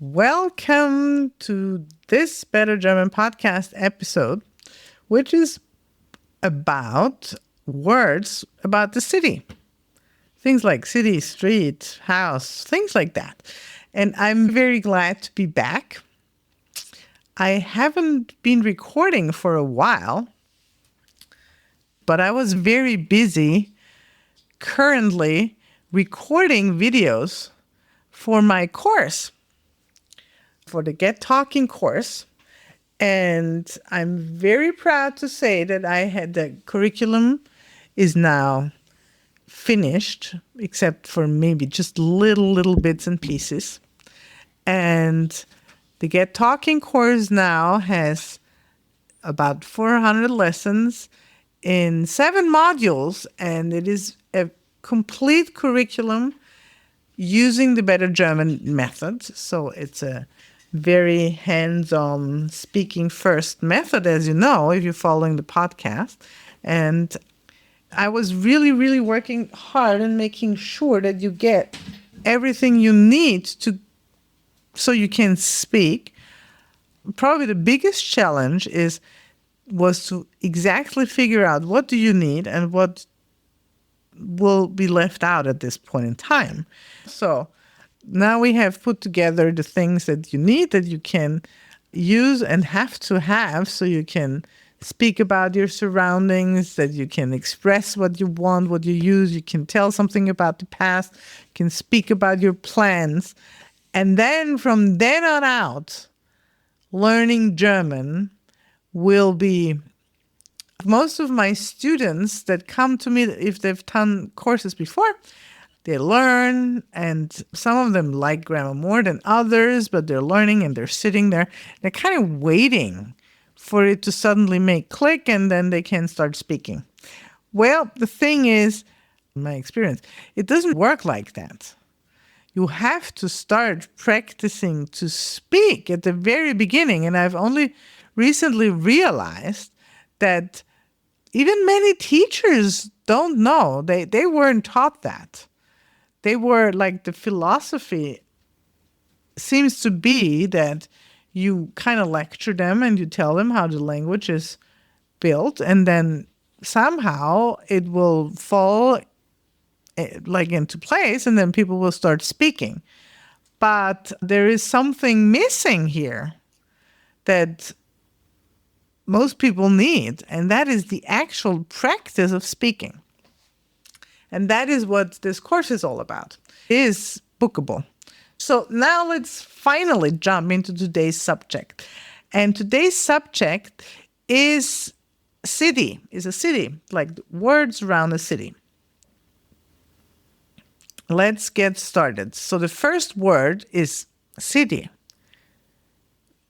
Welcome to this Better German podcast episode, which is about words about the city. Things like city, street, house, things like that. And I'm very glad to be back. I haven't been recording for a while, but I was very busy currently recording videos for my course, for the Get Talking course. And I'm very proud to say that the curriculum is now finished, except for maybe just little bits and pieces. And the Get Talking course now has about 400 lessons in 7 modules, and it is a complete curriculum using the Better German method. So it's a very hands-on speaking first method, as you know, if you're following the podcast. And I was really working hard and making sure that you get everything you need so you can speak. Probably the biggest challenge was to exactly figure out what do you need and what will be left out at this point in time. So now we have put together the things that you need, that you can use and have to have, so you can speak about your surroundings, that you can express what you want, what you use, you can tell something about the past, you can speak about your plans. And then from then on out, learning German will be... Most of my students that come to me, if they've done courses before, they learn, and some of them like grammar more than others, but they're learning and they're sitting there. They're kind of waiting for it to suddenly make click, and then they can start speaking. Well, the thing is, in my experience, it doesn't work like that. You have to start practicing to speak at the very beginning. And I've only recently realized that even many teachers don't know. They weren't taught that. They were like, the philosophy seems to be that you kind of lecture them and you tell them how the language is built, and then somehow it will fall like into place, and then people will start speaking. But there is something missing here that most people need, and that is the actual practice of speaking. And that is what this course is all about. It is bookable. So now let's finally jump into today's subject. And today's subject is a city, like words around a city. Let's get started. So the first word is city.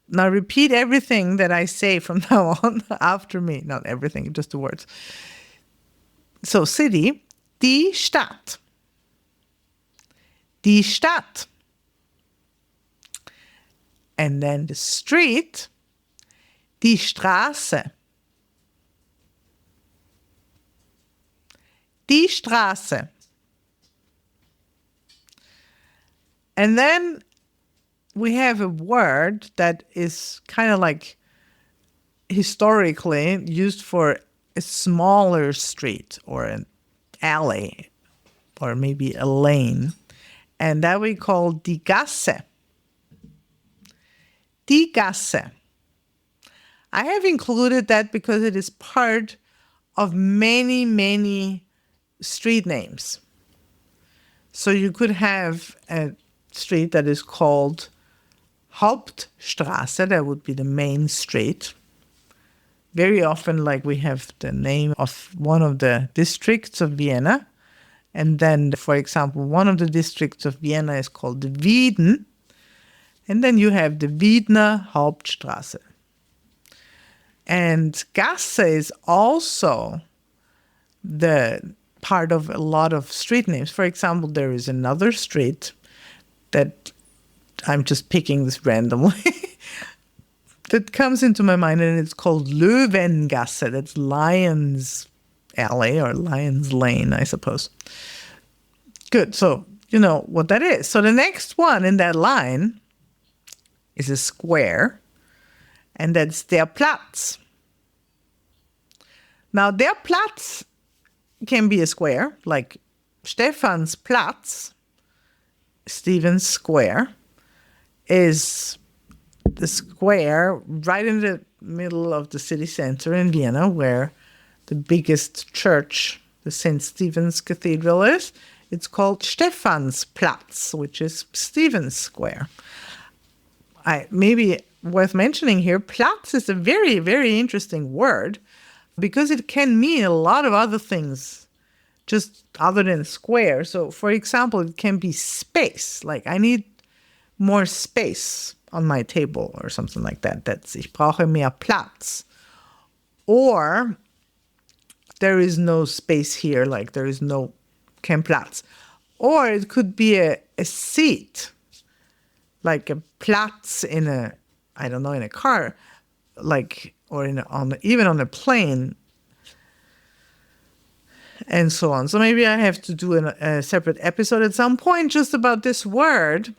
Now repeat everything that I say from now on after me. Not everything, just the words. So city, die Stadt. Die Stadt. And then the street, die Straße. Die Straße. And then we have a word that is kind of like historically used for a smaller street or an alley or maybe a lane. And that we call die Gasse. Die Gasse. I have included that because it is part of many street names. So you could have a street that is called Hauptstraße, that would be the main street. Very often, like, we have the name of one of the districts of Vienna. And then, for example, one of the districts of Vienna is called the Wieden. And then you have the Wiedner Hauptstraße. And Gasse is also the part of a lot of street names. For example, there is another street that I'm just picking this randomly that comes into my mind, and it's called Löwengasse. That's Lion's Alley or Lion's Lane, I suppose. Good. So you know what that is. So the next one in that line is a square, and that's der Platz. Now, der Platz can be a square, like Stephan's Platz, Stephen's Square, is the square right in the middle of the city center in Vienna, where the biggest church, the St. Stephen's Cathedral, is. It's called Stephan's Platz, which is Stephen's Square. Maybe worth mentioning here, Platz is a very, very interesting word because it can mean a lot of other things, just other than square. So, for example, it can be space, like I need more space on my table or something like that. That's ich brauche mehr Platz. Or there is no space here, like there is no kein Platz. Or it could be a seat, like a Platz in a, I don't know, in a car, like, or even on a plane, and so on. So maybe I have to do a separate episode at some point just about this word.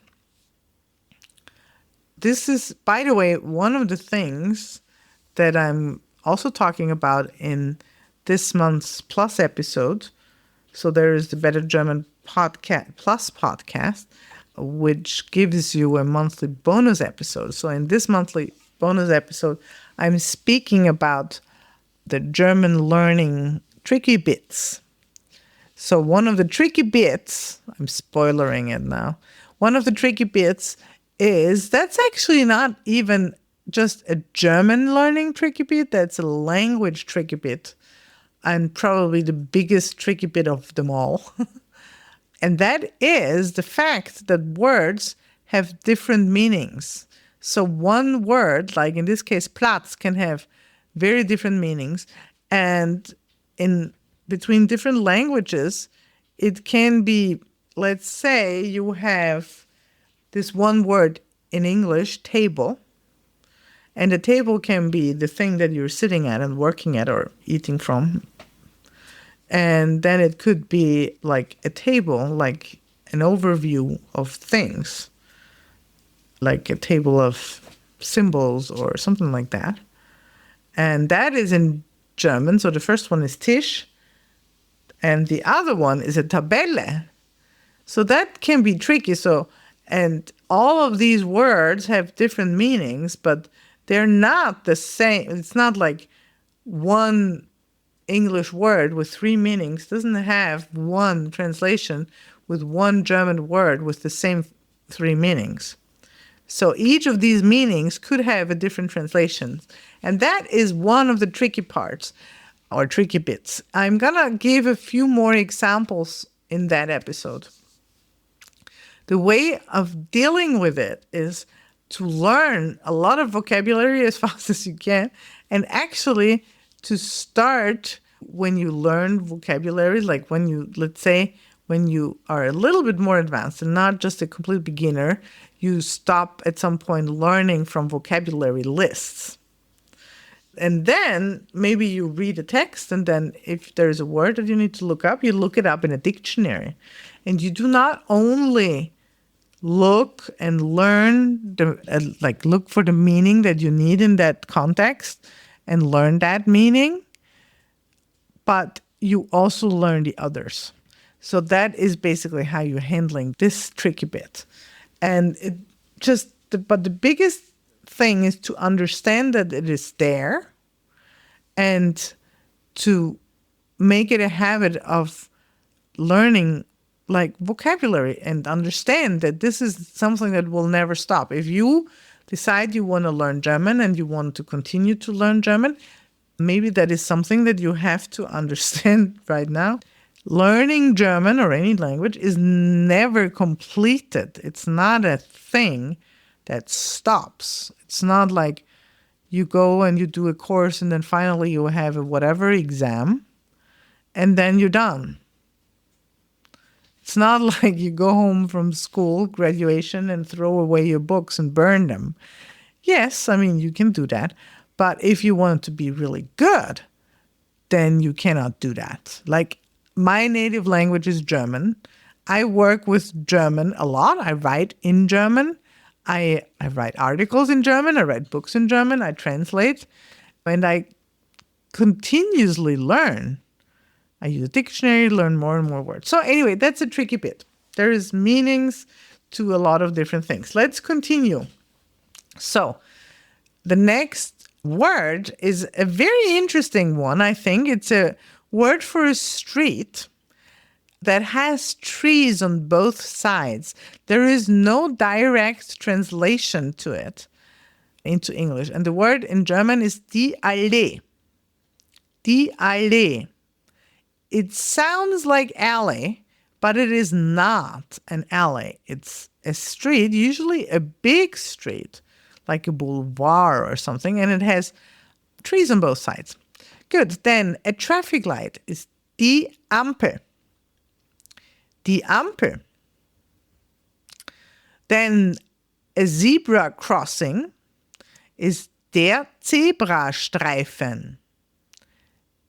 This is, by the way, one of the things that I'm also talking about in this month's Plus episode. So there is the Better German podcast, Plus podcast, which gives you a monthly bonus episode. So in this monthly bonus episode, I'm speaking about the German learning tricky bits. So one of the tricky bits, I'm spoilering it now, one of the tricky bits is that's actually not even just a German learning tricky bit, that's a language tricky bit, and probably the biggest tricky bit of them all. And that is the fact that words have different meanings. So one word, like in this case, Platz, can have very different meanings. And in between different languages, it can be, let's say you have this one word in English, table. And the table can be the thing that you're sitting at and working at or eating from. And then it could be like a table, like an overview of things, like a table of symbols or something like that. And that is in German. So the first one is Tisch, and the other one is a Tabelle. So that can be tricky. So, and all of these words have different meanings, but they're not the same. It's not like one English word with three meanings doesn't have one translation with one German word with the same three meanings. So each of these meanings could have a different translation. And that is one of the tricky parts or tricky bits. I'm going to give a few more examples in that episode. The way of dealing with it is to learn a lot of vocabulary as fast as you can, and actually to start when you learn vocabulary, like when you, let's say, when you are a little bit more advanced and not just a complete beginner, you stop at some point learning from vocabulary lists. And then maybe you read a text, and then if there's a word that you need to look up, you look it up in a dictionary. And you do not only look and learn, look for the meaning that you need in that context and learn that meaning, but you also learn the others. So that is basically how you're handling this tricky bit. And but the biggest thing is to understand that it is there and to make it a habit of learning like vocabulary and understand that this is something that will never stop. If you decide you want to learn German and you want to continue to learn German, maybe that is something that you have to understand right now. Learning German or any language is never completed. It's not a thing that stops. It's not like you go and you do a course and then finally you have a whatever exam and then you're done. It's not like you go home from school, graduation, and throw away your books and burn them. Yes, I mean, you can do that. But if you want to be really good, then you cannot do that. Like, my native language is German. I work with German a lot. I write in German. I write articles in German, I write books in German, I translate, and I continuously learn. I use a dictionary, learn more and more words. So anyway, that's a tricky bit. There is meanings to a lot of different things. Let's continue. So the next word is a very interesting one, I think. It's a word for a street that has trees on both sides. There is no direct translation to it into English. And the word in German is die Allee. Die Allee. It sounds like alley, but it is not an alley. It's a street, usually a big street, like a boulevard or something, and it has trees on both sides. Good. Then a traffic light is die Ampel. Die Ampel. Then a zebra crossing is der Zebrastreifen.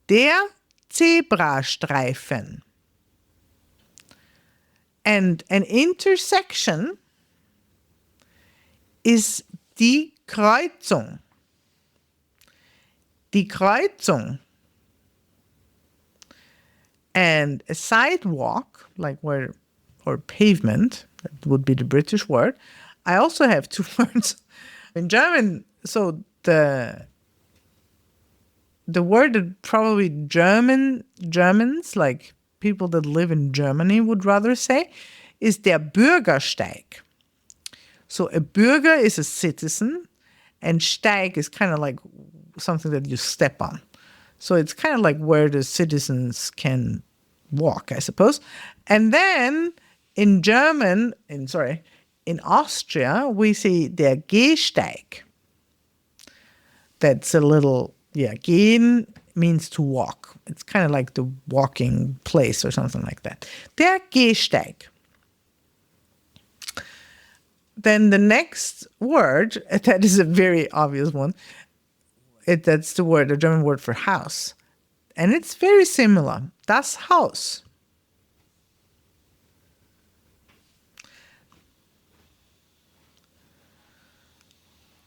Der Zebrastreifen. And an intersection is die Kreuzung. Die Kreuzung. And a sidewalk, or pavement, that would be the British word. I also have two words in German. So the word that probably Germans, like people that live in Germany, would rather say is der Bürgersteig. So a Bürger is a citizen, and Steig is kind of like something that you step on. So it's kind of like where the citizens can walk, I suppose. And then in Austria, we say der Gehsteig. That's a little, gehen means to walk. It's kind of like the walking place or something like that. Der Gehsteig. Then the next word, that is a very obvious one, that's the German word for house. And it's very similar. Das Haus.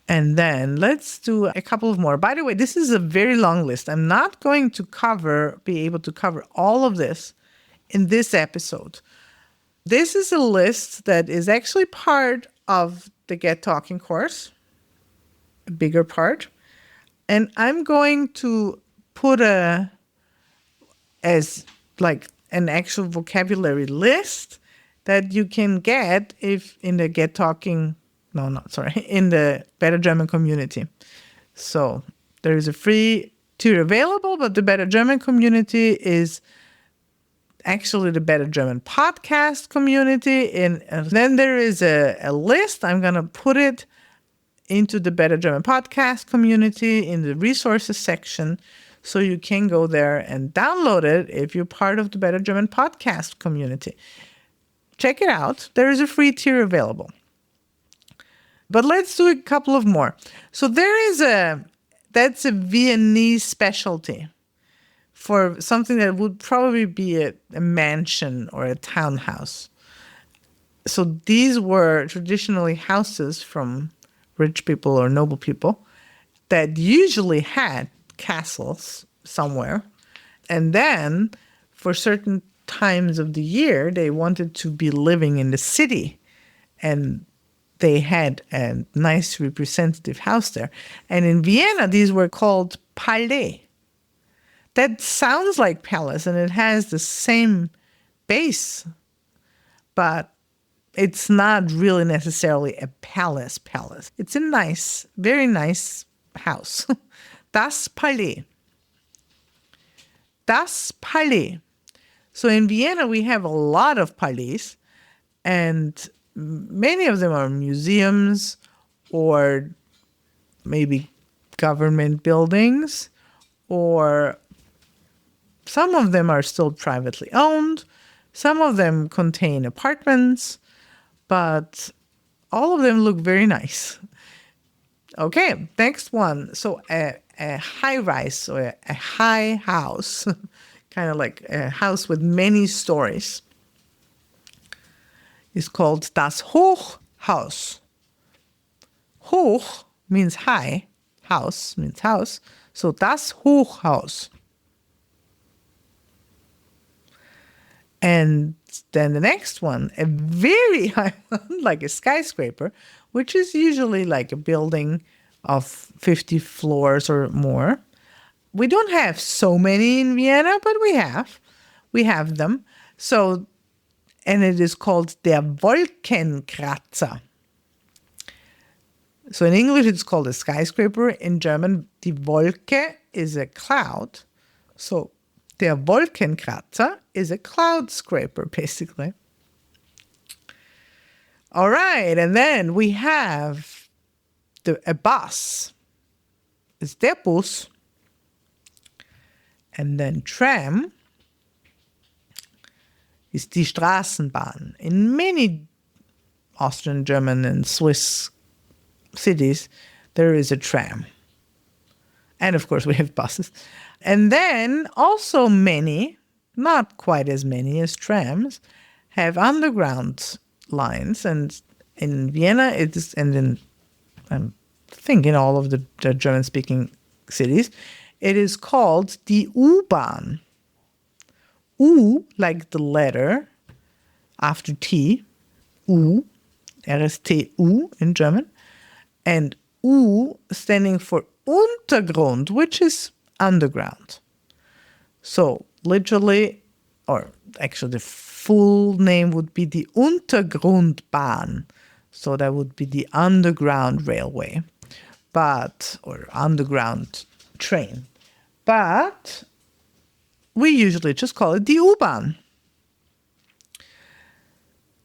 And then let's do a couple of more. By the way, this is a very long list. I'm not going to be able to cover all of this in this episode. This is a list that is actually part of the Get Talking course, a bigger part. And I'm going to put as like an actual vocabulary list that you can get if in the Get Talking, in the Better German community. So there is a free tier available, but the Better German community is actually the Better German podcast community. And then there is a list. I'm going to put it into the Better German podcast community in the resources section, so you can go there and download it if you're part of the Better German podcast community. Check it out. There is a free tier available. But let's do a couple of more. So that's a Viennese specialty for something that would probably be a mansion or a townhouse. So these were traditionally houses from rich people or noble people that usually had castles somewhere. And then for certain times of the year, they wanted to be living in the city. And they had a nice representative house there. And in Vienna, these were called Palais. That sounds like palace, and it has the same base, but it's not really necessarily a palace. It's a nice, very nice house. Das Palais. Das Palais. So in Vienna, we have a lot of palais, and many of them are museums or maybe government buildings, or some of them are still privately owned. Some of them contain apartments, but all of them look very nice. Okay, next one. So a high-rise or a high house, kind of like a house with many stories, is called das Hochhaus. Hoch means high. Haus means house. So das Hochhaus. And then the next one, a very high one, like a skyscraper, which is usually like a building of 50 floors or more. We don't have so many in Vienna, but we have. We have them. So, and it is called der Wolkenkratzer. So in English, it's called a skyscraper. In German, die Wolke is a cloud. So der Wolkenkratzer is a cloud scraper, basically. All right, and then we have a bus. It's der Bus. And then tram is die Straßenbahn. In many Austrian, German, and Swiss cities, there is a tram. And of course, we have buses. And then also many, not quite as many as trams, have underground lines. And in Vienna, it is, and in, I think in all of the German-speaking cities, it is called die U-Bahn. U, like the letter after T, U, R-S-T-U in German, and U standing for Untergrund, which is underground. So literally, or actually the full name would be the Untergrundbahn. So that would be the underground railway, or underground train. But we usually just call it the U-Bahn.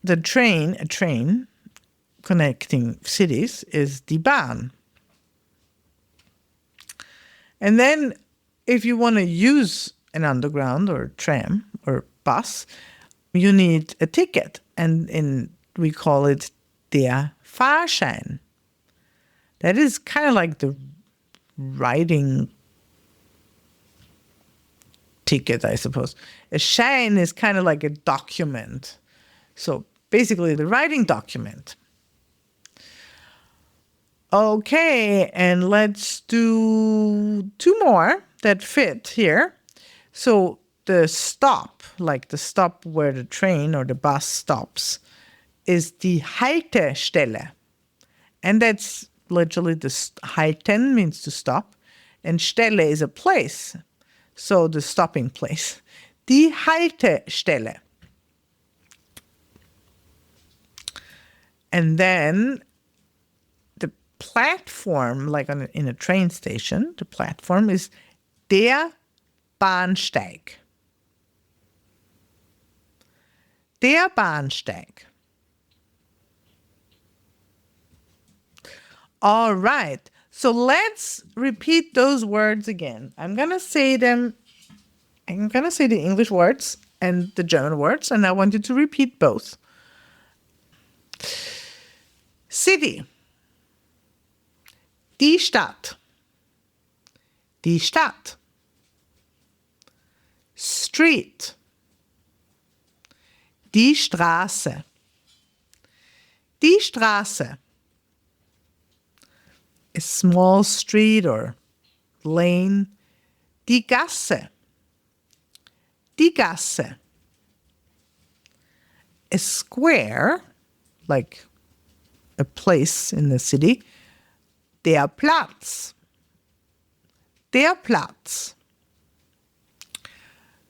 A train connecting cities is die Bahn. And then if you want to use an underground or tram or bus, you need a ticket. And we call it der Fahrschein. That is kind of like the riding ticket, I suppose. A Schein is kind of like a document. So basically the writing document. Okay, and let's do two more that fit here. So the stop, like the stop where the train or the bus stops, is die Haltestelle. And that's literally halten means to stop, and Stelle is a place. So the stopping place. Die Haltestelle. And then the platform, like in a train station, the platform is der Bahnsteig. Der Bahnsteig. All right. So let's repeat those words again. I'm going to say them. I'm going to say the English words and the German words, and I want you to repeat both. City. Die Stadt. Die Stadt. Street. Die Straße. Die Straße. A small street or lane. Die Gasse. Die Gasse. A square, like a place in the city. Der Platz. Der Platz.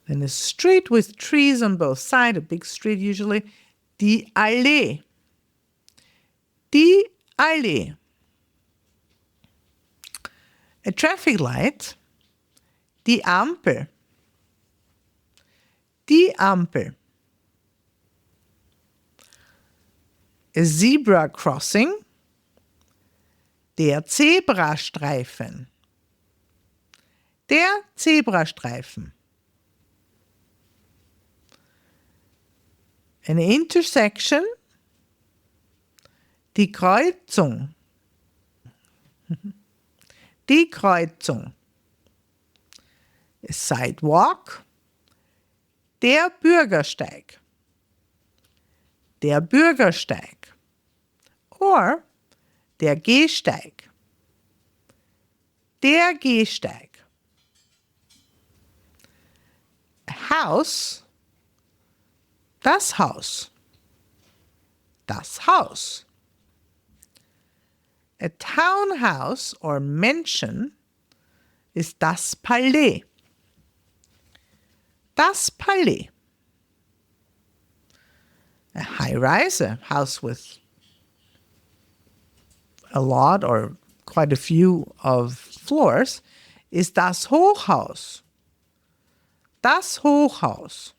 Then a street with trees on both sides, a big street usually. Die Allee. Die Allee. A traffic light. Die Ampel. Die Ampel. A zebra crossing. Der Zebrastreifen. Der Zebrastreifen. An intersection. Die Kreuzung. Die Kreuzung. A sidewalk. Der Bürgersteig. Der Bürgersteig. Or Der Gehsteig. Der Gehsteig. A house. Das Haus. Das Haus. A townhouse or mansion is das Palais. Das Palais. A high-rise, a house with a lot or quite a few of floors, is das Hochhaus. Das Hochhaus.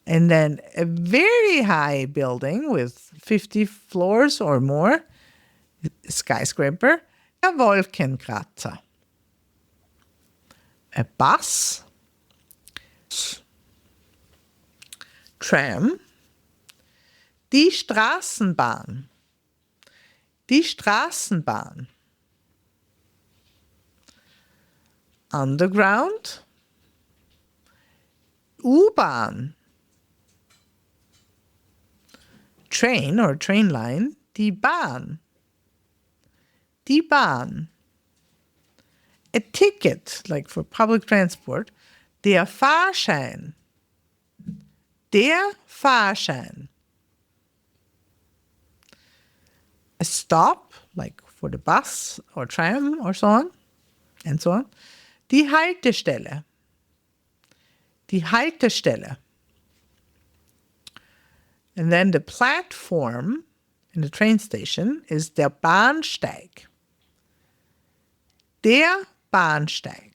And then a very high building with 50 floors or more, skyscraper, a Wolkenkratzer. A bus, tram, die Straßenbahn. Die Straßenbahn. Underground, U-Bahn. Train or train line, die Bahn. Die Bahn. A ticket, like for public transport, der Fahrschein. Der Fahrschein. A stop, like for the bus or tram or so on, and so on. Die Haltestelle. Die Haltestelle. And then the platform in the train station is der Bahnsteig. Der Bahnsteig.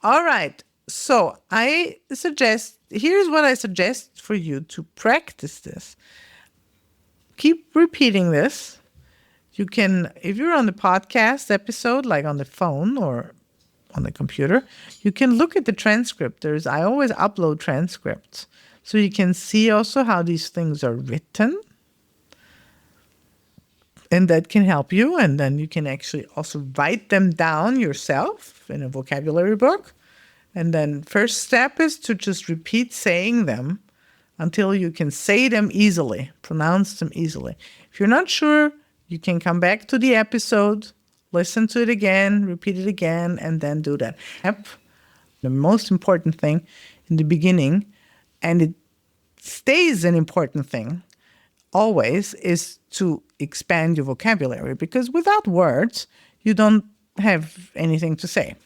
All right. So here's what I suggest for you to practice this. Keep repeating this. You can, if you're on the podcast episode, like on the phone or on the computer, you can look at the transcript. I always upload transcripts. So you can see also how these things are written. And that can help you. And then you can actually also write them down yourself in a vocabulary book. And then first step is to just repeat saying them until you can say them easily, pronounce them easily. If you're not sure, you can come back to the episode, listen to it again, repeat it again, and then do that. The most important thing in the beginning, and it stays an important thing always, is to expand your vocabulary, because without words, you don't have anything to say.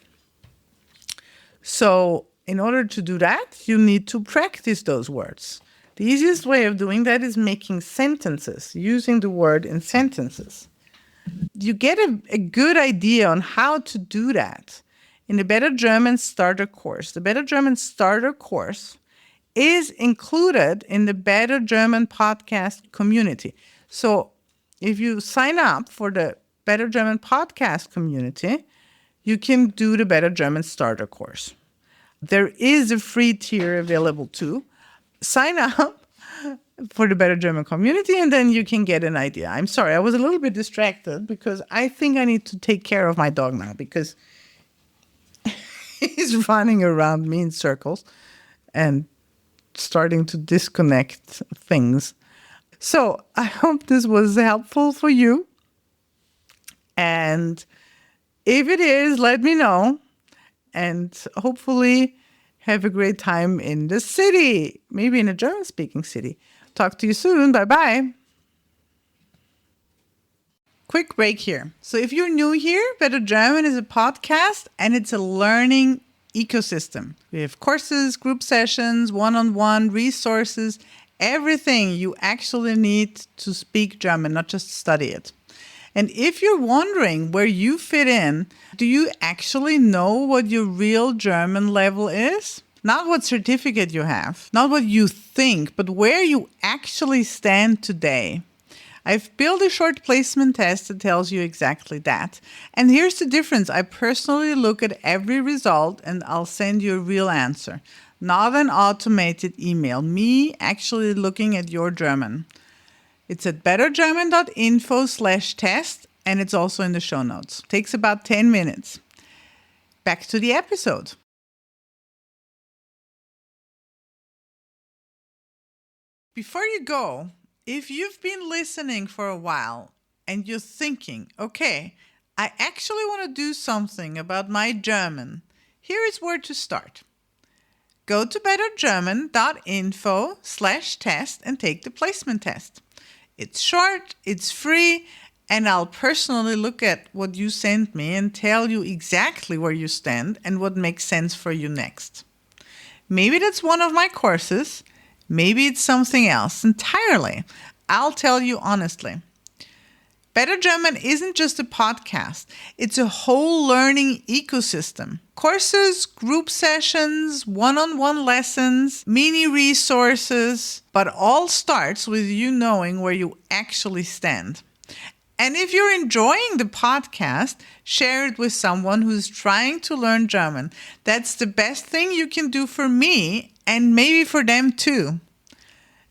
So in order to do that, you need to practice those words. The easiest way of doing that is making sentences, using the word in sentences. You get a good idea on how to do that in the Better German Starter course. The Better German Starter course is included in the Better German podcast community. So if you sign up for the Better German podcast community, you can do the Better German Starter course. There is a free tier available too. Sign up for the Better German community and then you can get an idea. I'm sorry, I was a little bit distracted because I think I need to take care of my dog now because he's running around me in circles and starting to disconnect things. So I hope this was helpful for you. And if it is, let me know. And hopefully have a great time in the city, maybe in a German-speaking city. Talk to you soon. Bye-bye. Quick break here. So if you're new here, Better German is a podcast and it's a learning ecosystem. We have courses, group sessions, one-on-one resources, everything you actually need to speak German, not just study it. And if you're wondering where you fit in, do you actually know what your real German level is? Not what certificate you have, not what you think, but where you actually stand today. I've built a short placement test that tells you exactly that. And here's the difference. I personally look at every result and I'll send you a real answer. Not an automated email. Me actually looking at your German. It's at bettergerman.info/test and it's also in the show notes. Takes about 10 minutes. Back to the episode. Before you go, If you've been listening for a while and you're thinking, okay, I actually want to do something about my German, here is where to start. Go to bettergerman.info/test and take the placement test. It's short, it's free, and I'll personally look at what you sent me and tell you exactly where you stand and what makes sense for you next. Maybe that's one of my courses. Maybe it's something else entirely. I'll tell you honestly. Better German isn't just a podcast. It's a whole learning ecosystem. Courses, group sessions, one-on-one lessons, mini resources, but all starts with you knowing where you actually stand. And if you're enjoying the podcast, share it with someone who's trying to learn German. That's the best thing you can do for me and maybe for them too.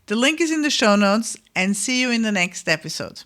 The link is in the show notes, and see you in the next episode.